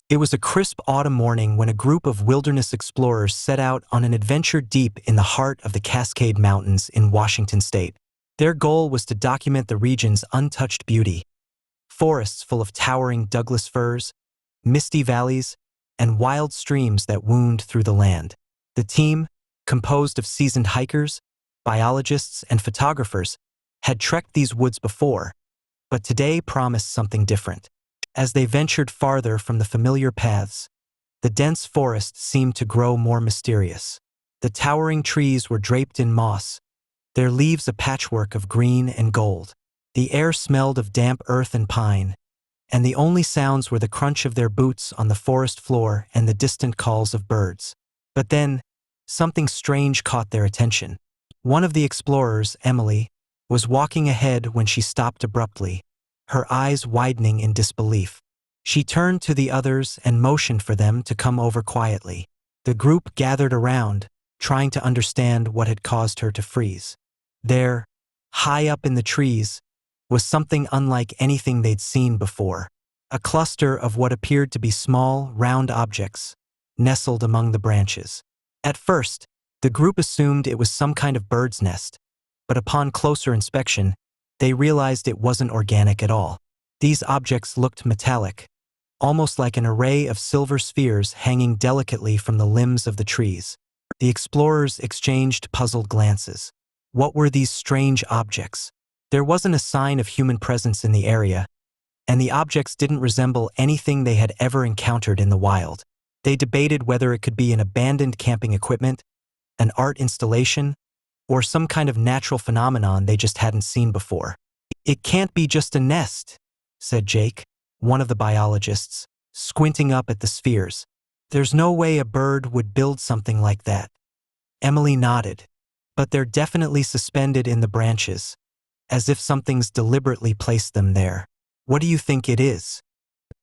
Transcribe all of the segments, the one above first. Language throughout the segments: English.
It was a crisp autumn morning when a group of wilderness explorers set out on an adventure deep in the heart of the Cascade Mountains in Washington state. Their goal was to document the region's untouched beauty: forests full of towering Douglas firs, misty valleys, and wild streams that wound through the land. The team, composed of seasoned hikers, biologists, and photographers, had trekked these woods before, but today promised something different. As they ventured farther from the familiar paths, the dense forest seemed to grow more mysterious. The towering trees were draped in moss, their leaves a patchwork of green and gold. The air smelled of damp earth and pine, and the only sounds were the crunch of their boots on the forest floor and the distant calls of birds. But then, something strange caught their attention. One of the explorers, Emily, was walking ahead when she stopped abruptly, her eyes widening in disbelief. She turned to the others and motioned for them to come over quietly. The group gathered around, trying to understand what had caused her to freeze. There, high up in the trees, was something unlike anything they'd seen before. A cluster of what appeared to be small, round objects, nestled among the branches. At first, the group assumed it was some kind of bird's nest, but upon closer inspection, they realized it wasn't organic at all. These objects looked metallic, almost like an array of silver spheres hanging delicately from the limbs of the trees. The explorers exchanged puzzled glances. What were these strange objects? There wasn't a sign of human presence in the area, and the objects didn't resemble anything they had ever encountered in the wild. They debated whether it could be an abandoned camping equipment, an art installation, or some kind of natural phenomenon they just hadn't seen before. "It can't be just a nest," said Jake, one of the biologists, squinting up at the spheres. "There's no way a bird would build something like that." Emily nodded. "But they're definitely suspended in the branches, as if something's deliberately placed them there. What do you think it is?"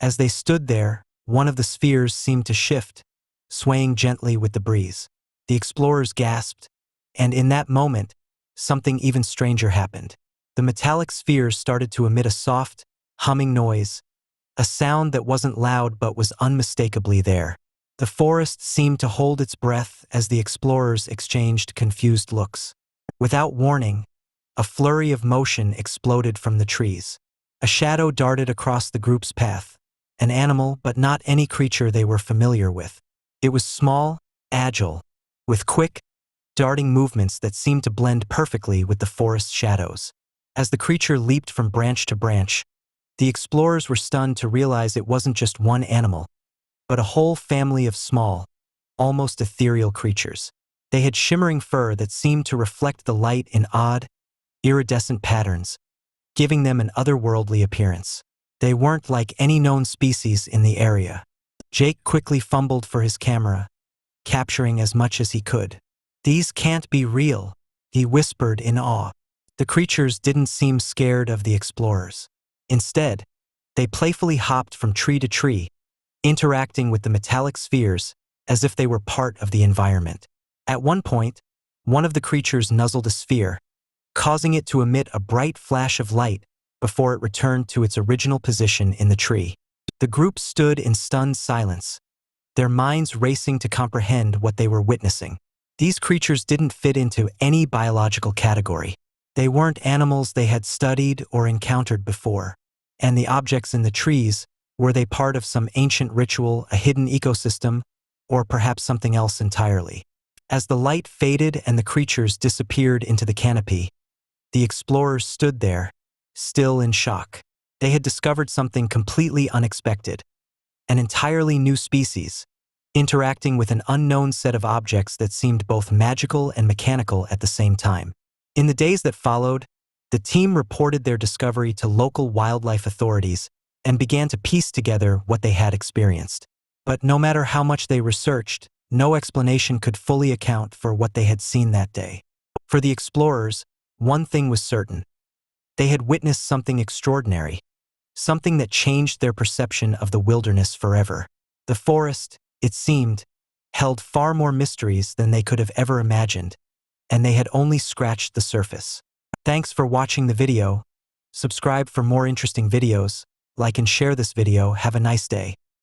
As they stood there, one of the spheres seemed to shift, swaying gently with the breeze. The explorers gasped, and in that moment, something even stranger happened. The metallic spheres started to emit a soft, humming noise, a sound that wasn't loud but was unmistakably there. The forest seemed to hold its breath as the explorers exchanged confused looks. Without warning, a flurry of motion exploded from the trees. A shadow darted across the group's path, an animal but not any creature they were familiar with. It was small, agile, with quick, darting movements that seemed to blend perfectly with the forest's shadows. As the creature leaped from branch to branch, the explorers were stunned to realize it wasn't just one animal, but a whole family of small, almost ethereal creatures. They had shimmering fur that seemed to reflect the light in odd, iridescent patterns, giving them an otherworldly appearance. They weren't like any known species in the area. Jake quickly fumbled for his camera, capturing as much as he could. "These can't be real," he whispered in awe. The creatures didn't seem scared of the explorers. Instead, they playfully hopped from tree to tree, interacting with the metallic spheres as if they were part of the environment. At one point, one of the creatures nuzzled a sphere, causing it to emit a bright flash of light before it returned to its original position in the tree. The group stood in stunned silence, their minds racing to comprehend what they were witnessing. These creatures didn't fit into any biological category. They weren't animals they had studied or encountered before. And the objects in the trees, were they part of some ancient ritual, a hidden ecosystem, or perhaps something else entirely? As the light faded and the creatures disappeared into the canopy, the explorers stood there, still in shock. They had discovered something completely unexpected, an entirely new species, interacting with an unknown set of objects that seemed both magical and mechanical at the same time. In the days that followed, the team reported their discovery to local wildlife authorities and began to piece together what they had experienced. But no matter how much they researched, no explanation could fully account for what they had seen that day. For the explorers, one thing was certain. They had witnessed something extraordinary, something that changed their perception of the wilderness forever. The forest, it seemed, held far more mysteries than they could have ever imagined, and they had only scratched the surface. Thanks for watching the video. Subscribe for more interesting videos, like and share this video. Have a nice day.